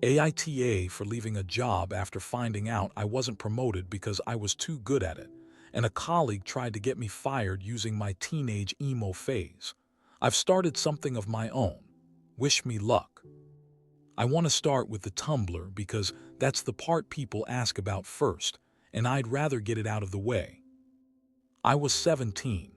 AITA for leaving a job after finding out I wasn't promoted because I was too good at it, and a colleague tried to get me fired using my teenage emo phase. I've started something of my own. Wish me luck. I want to start with the Tumblr because that's the part people ask about first, and I'd rather get it out of the way. I was 17.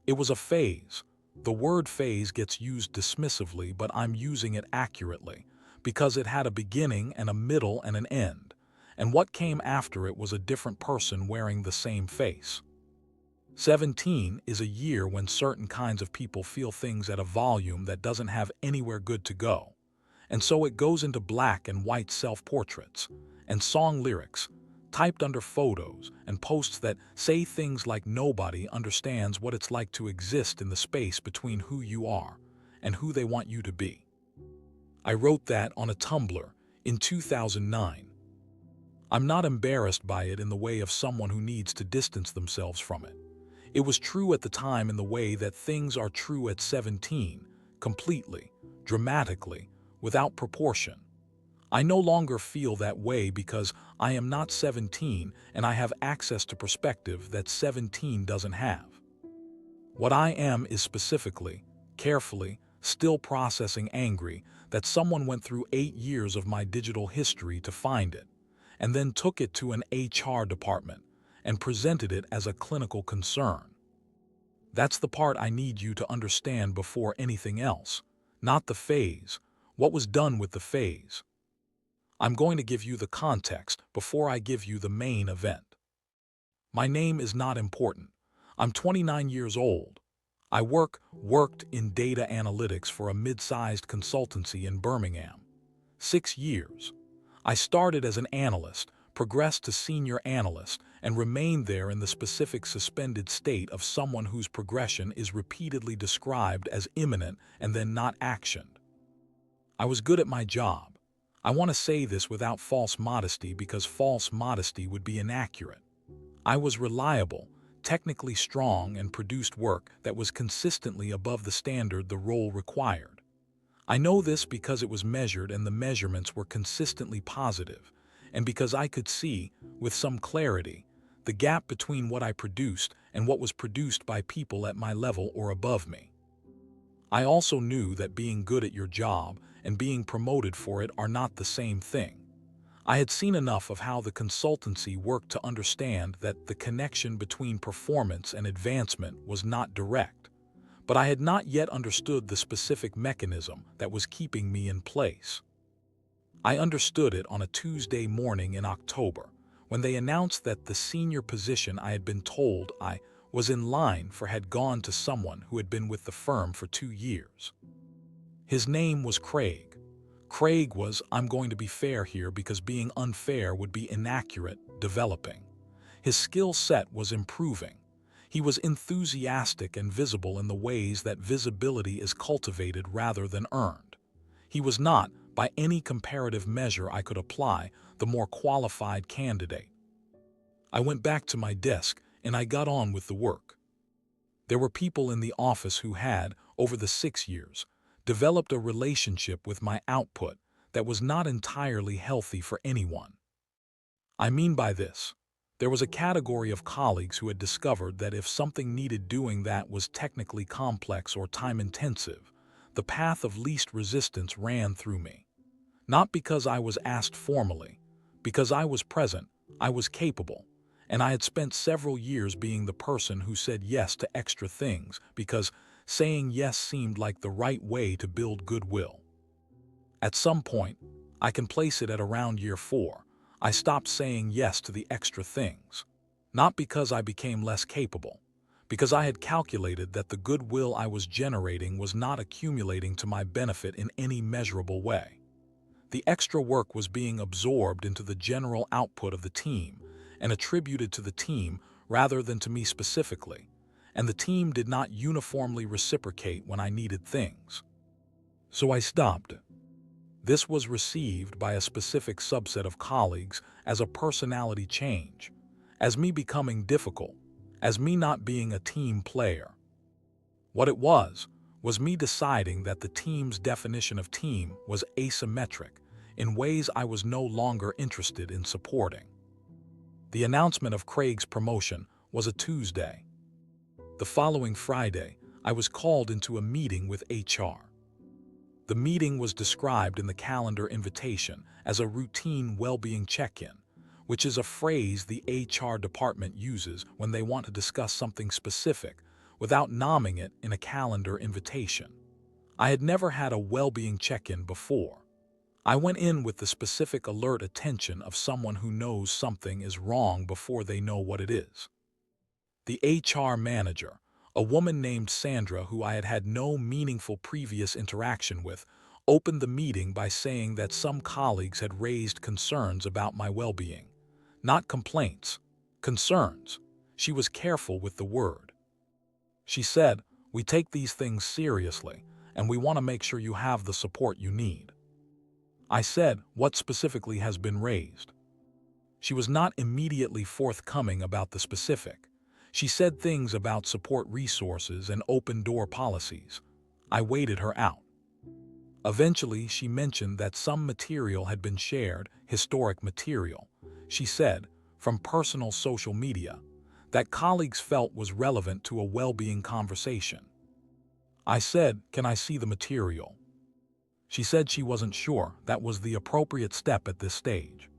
It was a phase. The word phase gets used dismissively, but I'm using it accurately, because it had a beginning and a middle and an end, and what came after it was a different person wearing the same face. 17 is a year when certain kinds of people feel things at a volume that doesn't have anywhere good to go. And so it goes into black and white self-portraits and song lyrics typed under photos and posts that say things like nobody understands what it's like to exist in the space between who you are and who they want you to be. I wrote that on a Tumblr in 2009. I'm not embarrassed by it in the way of someone who needs to distance themselves from it. It was true at the time in the way that things are true at 17, completely, dramatically, without proportion. I no longer feel that way because I am not 17 and I have access to perspective that 17 doesn't have. What I am is specifically, carefully, still processing angry that someone went through 8 years of my digital history to find it, and then took it to an HR department and presented it as a clinical concern. That's the part I need you to understand before anything else, not the phase, what was done with the phase. I'm going to give you the context before I give you the main event. My name is not important. I'm 29 years old. I worked in data analytics for a mid-sized consultancy in Birmingham. 6 years. I started as an analyst, progressed to senior analyst, and remained there in the specific suspended state of someone whose progression is repeatedly described as imminent and then not actioned. I was good at my job. I want to say this without false modesty because false modesty would be inaccurate. I was reliable, technically strong, and produced work that was consistently above the standard the role required. I know this because it was measured and the measurements were consistently positive, and because I could see, with some clarity, the gap between what I produced and what was produced by people at my level or above me. I also knew that being good at your job and being promoted for it are not the same thing. I had seen enough of how the consultancy worked to understand that the connection between performance and advancement was not direct, but I had not yet understood the specific mechanism that was keeping me in place. I understood it on a Tuesday morning in October, when they announced that the senior position I had been told I was in line for had gone to someone who had been with the firm for 2 years. His name was Craig. Craig was, I'm going to be fair here because being unfair would be inaccurate, developing. His skill set was improving. He was enthusiastic and visible in the ways that visibility is cultivated rather than earned. He was not, by any comparative measure I could apply, the more qualified candidate. I went back to my desk and I got on with the work. There were people in the office who had, over the 6 years, developed a relationship with my output that was not entirely healthy for anyone. I mean by this, there was a category of colleagues who had discovered that if something needed doing that was technically complex or time-intensive, the path of least resistance ran through me. Not because I was asked formally, because I was present, I was capable, and I had spent several years being the person who said yes to extra things because saying yes seemed like the right way to build goodwill. At some point, I can place it at around year 4, I stopped saying yes to the extra things. Not because I became less capable, because I had calculated that the goodwill I was generating was not accumulating to my benefit in any measurable way. The extra work was being absorbed into the general output of the team and attributed to the team rather than to me specifically, and the team did not uniformly reciprocate when I needed things. So I stopped. This was received by a specific subset of colleagues as a personality change, as me becoming difficult, as me not being a team player. What it was me deciding that the team's definition of team was asymmetric. in ways I was no longer interested in supporting. The announcement of Craig's promotion was a Tuesday. The following Friday, I was called into a meeting with HR. The meeting was described in the calendar invitation as a routine well-being check-in, which is a phrase the HR department uses when they want to discuss something specific without nomming it in a calendar invitation. I had never had a well-being check-in before. I went in with the specific alert attention of someone who knows something is wrong before they know what it is. The HR manager, a woman named Sandra who I had had no meaningful previous interaction with, opened the meeting by saying that some colleagues had raised concerns about my well-being. Not complaints, concerns. She was careful with the word. She said, "We take these things seriously, and we want to make sure you have the support you need." I said, "What specifically has been raised?" She was not immediately forthcoming about the specific. She said things about support resources and open-door policies. I waited her out. Eventually, she mentioned that some material had been shared, historic material, she said, from personal social media, that colleagues felt was relevant to a well-being conversation. I said, "Can I see the material?" She said she wasn't sure that was the appropriate step at this stage.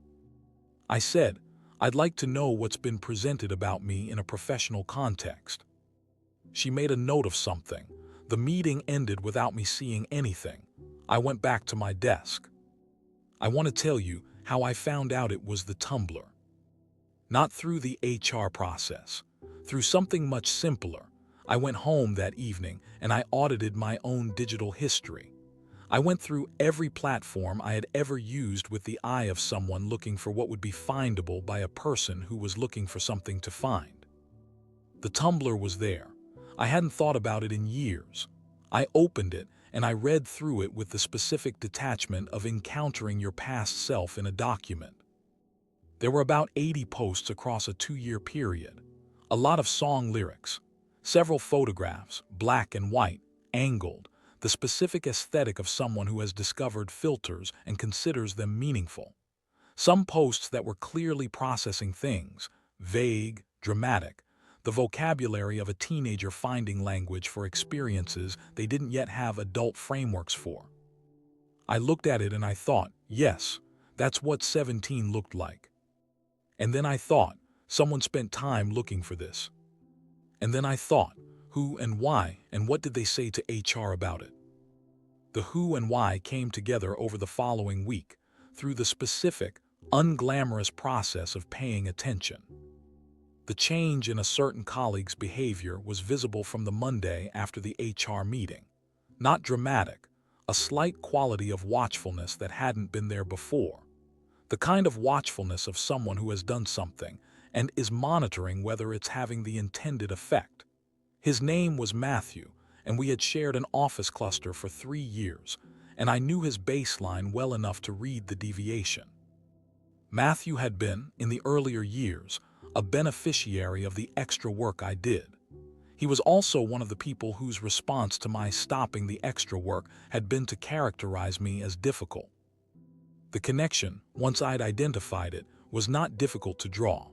I said, "I'd like to know what's been presented about me in a professional context." She made a note of something. The meeting ended without me seeing anything. I went back to my desk. I want to tell you how I found out it was the Tumblr. Not through the HR process. Through something much simpler. I went home that evening and I audited my own digital history. I went through every platform I had ever used with the eye of someone looking for what would be findable by a person who was looking for something to find. The Tumblr was there. I hadn't thought about it in years. I opened it and I read through it with the specific detachment of encountering your past self in a document. There were about 80 posts across a 2-year period. A lot of song lyrics. Several photographs, black and white, angled, the specific aesthetic of someone who has discovered filters and considers them meaningful. Some posts that were clearly processing things, vague, dramatic, the vocabulary of a teenager finding language for experiences they didn't yet have adult frameworks for. I looked at it and I thought, yes, that's what 17 looked like. And then I thought, someone spent time looking for this. And then I thought, who and why and what did they say to HR about it? The who and why came together over the following week through the specific, unglamorous process of paying attention. The change in a certain colleague's behavior was visible from the Monday after the HR meeting. Not dramatic, a slight quality of watchfulness that hadn't been there before. The kind of watchfulness of someone who has done something and is monitoring whether it's having the intended effect. His name was Matthew, and we had shared an office cluster for 3 years, and I knew his baseline well enough to read the deviation. Matthew had been, in the earlier years, a beneficiary of the extra work I did. He was also one of the people whose response to my stopping the extra work had been to characterize me as difficult. The connection, once I'd identified it, was not difficult to draw.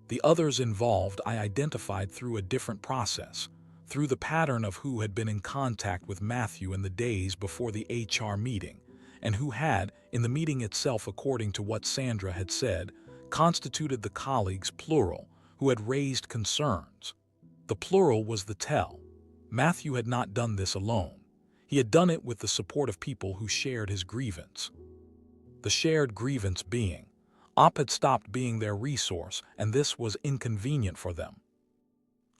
The others involved I identified through a different process, through the pattern of who had been in contact with Matthew in the days before the HR meeting, and who had, in the meeting itself according to what Sandra had said, constituted the colleagues, plural, who had raised concerns. The plural was the tell. Matthew had not done this alone. He had done it with the support of people who shared his grievance. The shared grievance being, OP had stopped being their resource, and this was inconvenient for them.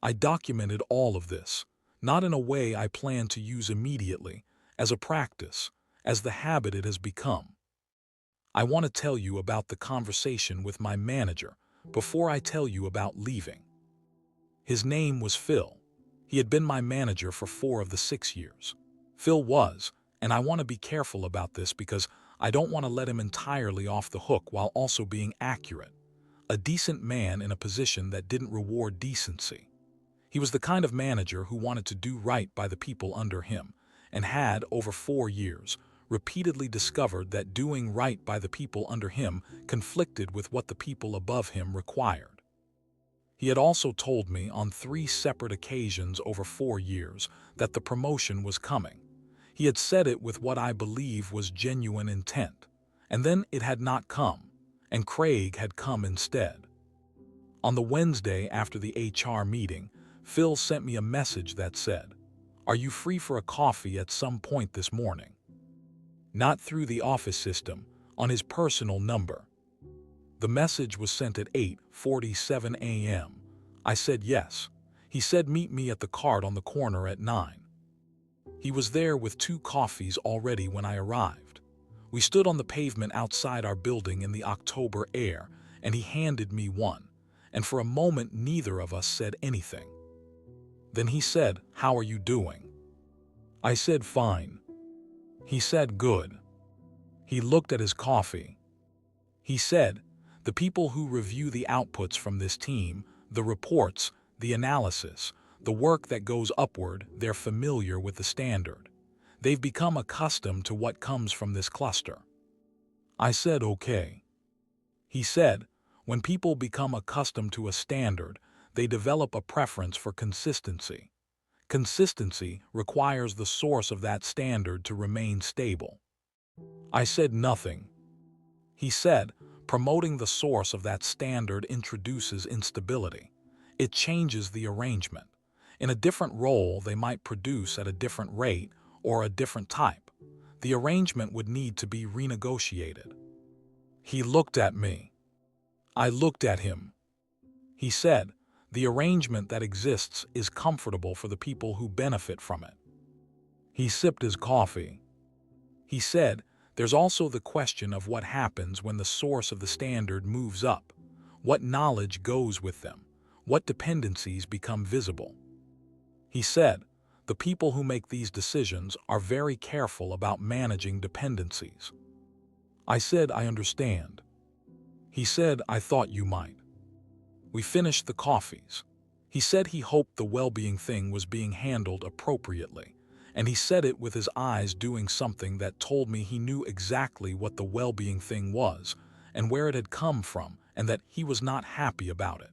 I documented all of this, not in a way I plan to use immediately, as a practice, as the habit it has become. I want to tell you about the conversation with my manager before I tell you about leaving. His name was Phil. He had been my manager for 4 of the 6 years. Phil was, and I want to be careful about this because I don't want to let him entirely off the hook while also being accurate. A decent man in a position that didn't reward decency. He was the kind of manager who wanted to do right by the people under him and had, over 4 years, repeatedly discovered that doing right by the people under him conflicted with what the people above him required. He had also told me on 3 separate occasions over 4 years that the promotion was coming. He had said it with what I believe was genuine intent, and then it had not come, and Craig had come instead. On the Wednesday after the HR meeting, Phil sent me a message that said, "Are you free for a coffee at some point this morning?" Not through the office system, on his personal number. The message was sent at 8:47 a.m. I said yes. He said meet me at the cart on the corner at 9. He was there with 2 coffees already when I arrived. We stood on the pavement outside our building in the October air, and he handed me one, and for a moment neither of us said anything. Then he said, "How are you doing?" I said, "Fine." He said, "Good." He looked at his coffee. He said, "The people who review the outputs from this team, the reports, the analysis, the work that goes upward, they're familiar with the standard. They've become accustomed to what comes from this cluster." I said, "Okay." He said, "When people become accustomed to a standard, they develop a preference for consistency. Consistency requires the source of that standard to remain stable." I said nothing. He said, "Promoting the source of that standard introduces instability. It changes the arrangement. In a different role, they might produce at a different rate or a different type. The arrangement would need to be renegotiated." He looked at me. I looked at him. He said, "The arrangement that exists is comfortable for the people who benefit from it." He sipped his coffee. He said, "There's also the question of what happens when the source of the standard moves up. What knowledge goes with them? What dependencies become visible?" He said, "The people who make these decisions are very careful about managing dependencies." I said, "I understand." He said, "I thought you might." We finished the coffees. He said he hoped the well-being thing was being handled appropriately, and he said it with his eyes doing something that told me he knew exactly what the well-being thing was and where it had come from, and that he was not happy about it.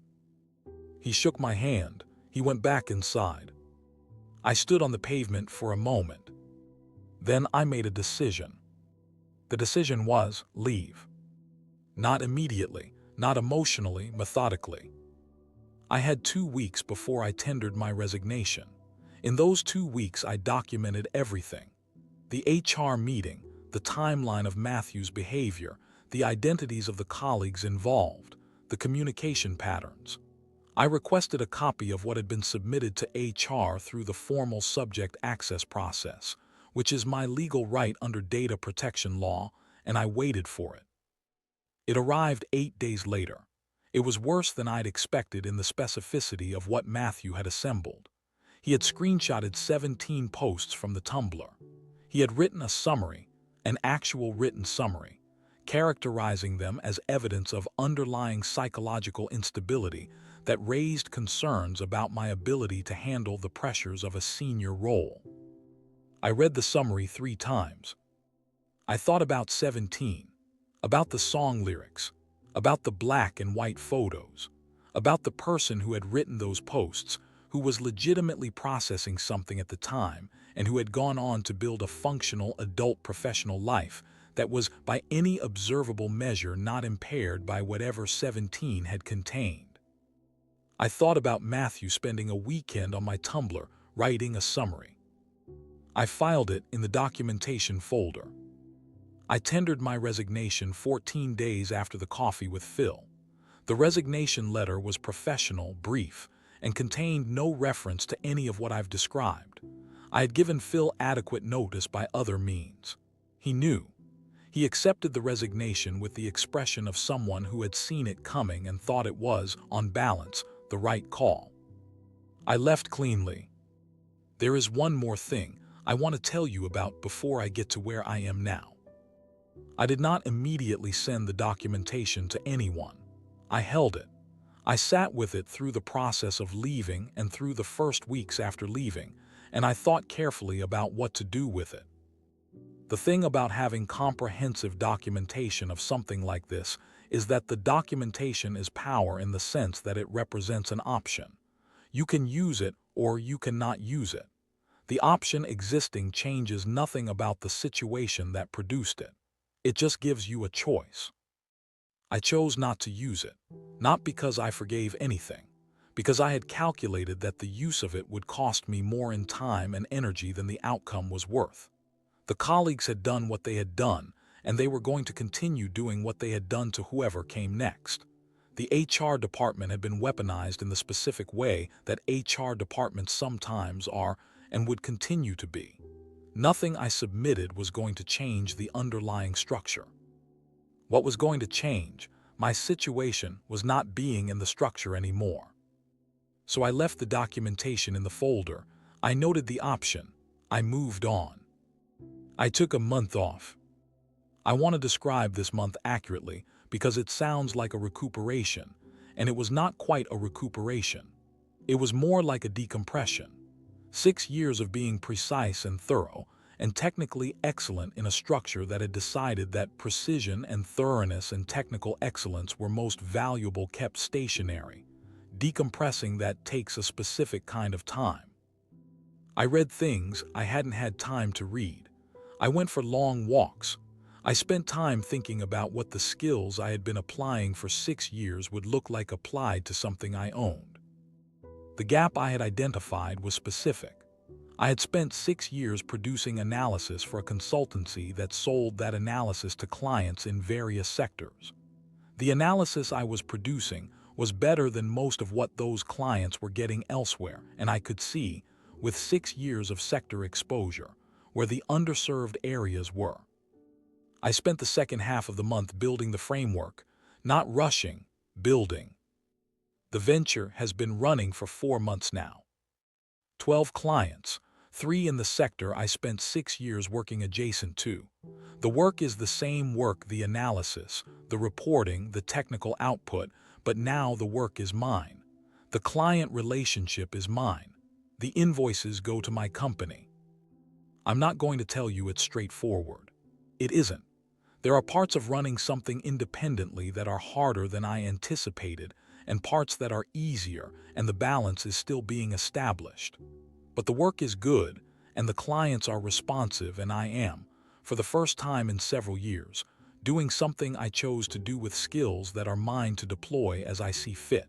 He shook my hand. He went back inside. I stood on the pavement for a moment. Then I made a decision. The decision was leave. Not immediately, not emotionally, methodically. I had 2 weeks before I tendered my resignation. In those 2 weeks, I documented everything. The HR meeting, the timeline of Matthew's behavior, the identities of the colleagues involved, the communication patterns. I requested a copy of what had been submitted to HR through the formal subject access process, which is my legal right under data protection law, and I waited for it. It arrived 8 days later. It was worse than I'd expected in the specificity of what Matthew had assembled. He had screenshotted 17 posts from the Tumblr. He had written a summary, an actual written summary, characterizing them as evidence of underlying psychological instability that raised concerns about my ability to handle the pressures of a senior role. I read the summary 3 times. I thought about 17, about the song lyrics, about the black and white photos, about the person who had written those posts, who was legitimately processing something at the time and who had gone on to build a functional adult professional life that was by any observable measure not impaired by whatever 17 had contained. I thought about Matthew spending a weekend on my Tumblr writing a summary. I filed it in the documentation folder. I tendered my resignation 14 days after the coffee with Phil. The resignation letter was professional, brief, and contained no reference to any of what I've described. I had given Phil adequate notice by other means. He knew. He accepted the resignation with the expression of someone who had seen it coming and thought it was, on balance, the right call. I left cleanly. There is one more thing I want to tell you about before I get to where I am now. I did not immediately send the documentation to anyone. I held it. I sat with it through the process of leaving and through the first weeks after leaving, and I thought carefully about what to do with it. The thing about having comprehensive documentation of something like this is that the documentation is power in the sense that it represents an option. You can use it or you cannot use it. The option existing changes nothing about the situation that produced it. It just gives you a choice. I chose not to use it, not because I forgave anything, because I had calculated that the use of it would cost me more in time and energy than the outcome was worth. The colleagues had done what they had done, and they were going to continue doing what they had done to whoever came next. The HR department had been weaponized in the specific way that HR departments sometimes are and would continue to be. Nothing I submitted was going to change the underlying structure. What was going to change, my situation, was not being in the structure anymore. So I left the documentation in the folder. I noted the option. I moved on. I took a month off. I want to describe this month accurately because it sounds like a recuperation, and it was not quite a recuperation. It was more like a decompression. 6 years of being precise and thorough, and technically excellent in a structure that had decided that precision and thoroughness and technical excellence were most valuable kept stationary. Decompressing that takes a specific kind of time. I read things I hadn't had time to read. I went for long walks. I spent time thinking about what the skills I had been applying for 6 years would look like applied to something I owned. The gap I had identified was specific. I had spent 6 years producing analysis for a consultancy that sold that analysis to clients in various sectors. The analysis I was producing was better than most of what those clients were getting elsewhere, and I could see, with 6 years of sector exposure, where the underserved areas were. I spent the second half of the month building the framework, not rushing, building. The venture has been running for 4 months now. 12 clients, 3 in the sector I spent 6 years working adjacent to. The work is the same work, the analysis, the reporting, the technical output, but now the work is mine. The client relationship is mine. The invoices go to my company. I'm not going to tell you it's straightforward. It isn't. There are parts of running something independently that are harder than I anticipated, and parts that are easier, and the balance is still being established. But the work is good, and the clients are responsive, and I am, for the first time in several years, doing something I chose to do with skills that are mine to deploy as I see fit.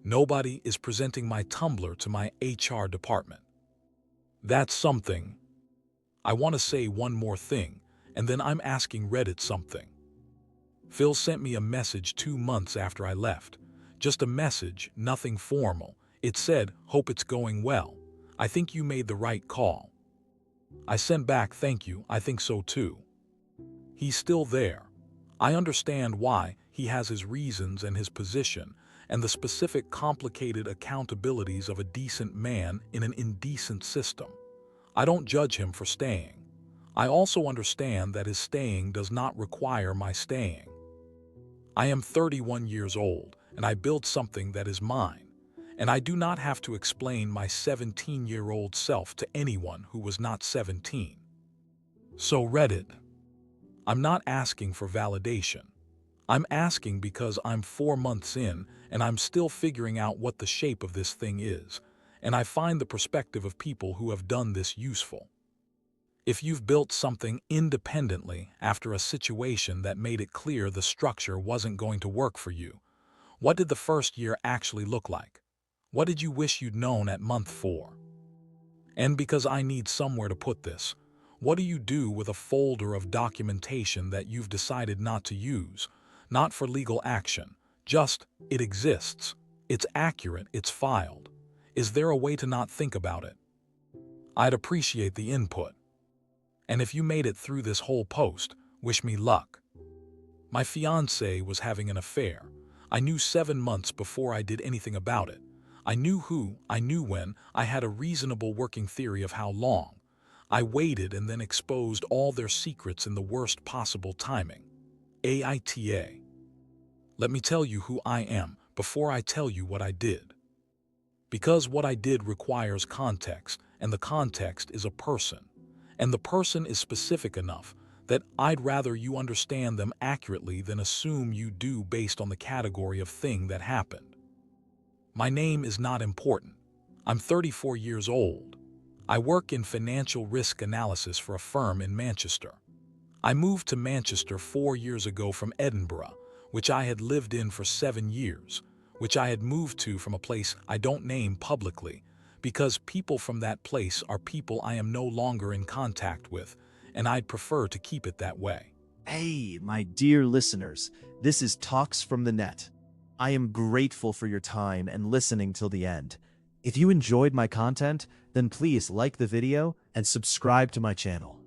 Nobody is presenting my tumbler to my HR department. That's something. I want to say one more thing, and then I'm asking Reddit something. Phil sent me a message 2 months after I left. Just a message, nothing formal. It said, "Hope it's going well. I think you made the right call." I sent back, "Thank you, I think so too." He's still there. I understand why. He has his reasons and his position, and the specific complicated accountabilities of a decent man in an indecent system. I don't judge him for staying. I also understand that his staying does not require my staying. I am 31 years old, and I built something that is mine, and I do not have to explain my 17-year-old self to anyone who was not 17. So Reddit. I'm not asking for validation. I'm asking because I'm 4 months in, and I'm still figuring out what the shape of this thing is, and I find the perspective of people who have done this useful. If you've built something independently after a situation that made it clear the structure wasn't going to work for you, what did the first year actually look like? What did you wish you'd known at month 4? And because I need somewhere to put this, what do you do with a folder of documentation that you've decided not to use? Not for legal action, just, it exists. It's accurate, it's filed. Is there a way to not think about it? I'd appreciate the input. And if you made it through this whole post, wish me luck. My fiancée was having an affair. I knew 7 months before I did anything about it. I knew who, I knew when, I had a reasonable working theory of how long. I waited and then exposed all their secrets in the worst possible timing. AITA. Let me tell you who I am before I tell you what I did. Because what I did requires context, and the context is a person. And the person is specific enough that I'd rather you understand them accurately than assume you do based on the category of thing that happened. My name is not important. I'm 34 years old. I work in financial risk analysis for a firm in Manchester. I moved to Manchester 4 years ago from Edinburgh, which I had lived in for 7 years, which I had moved to from a place I don't name publicly, because people from that place are people I am no longer in contact with, and I'd prefer to keep it that way. Hey, my dear listeners, this is Talks from the Net. I am grateful for your time and listening till the end. If you enjoyed my content, then please like the video and subscribe to my channel.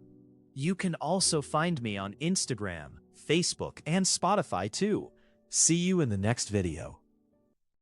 You can also find me on Instagram, Facebook, and Spotify too. See you in the next video.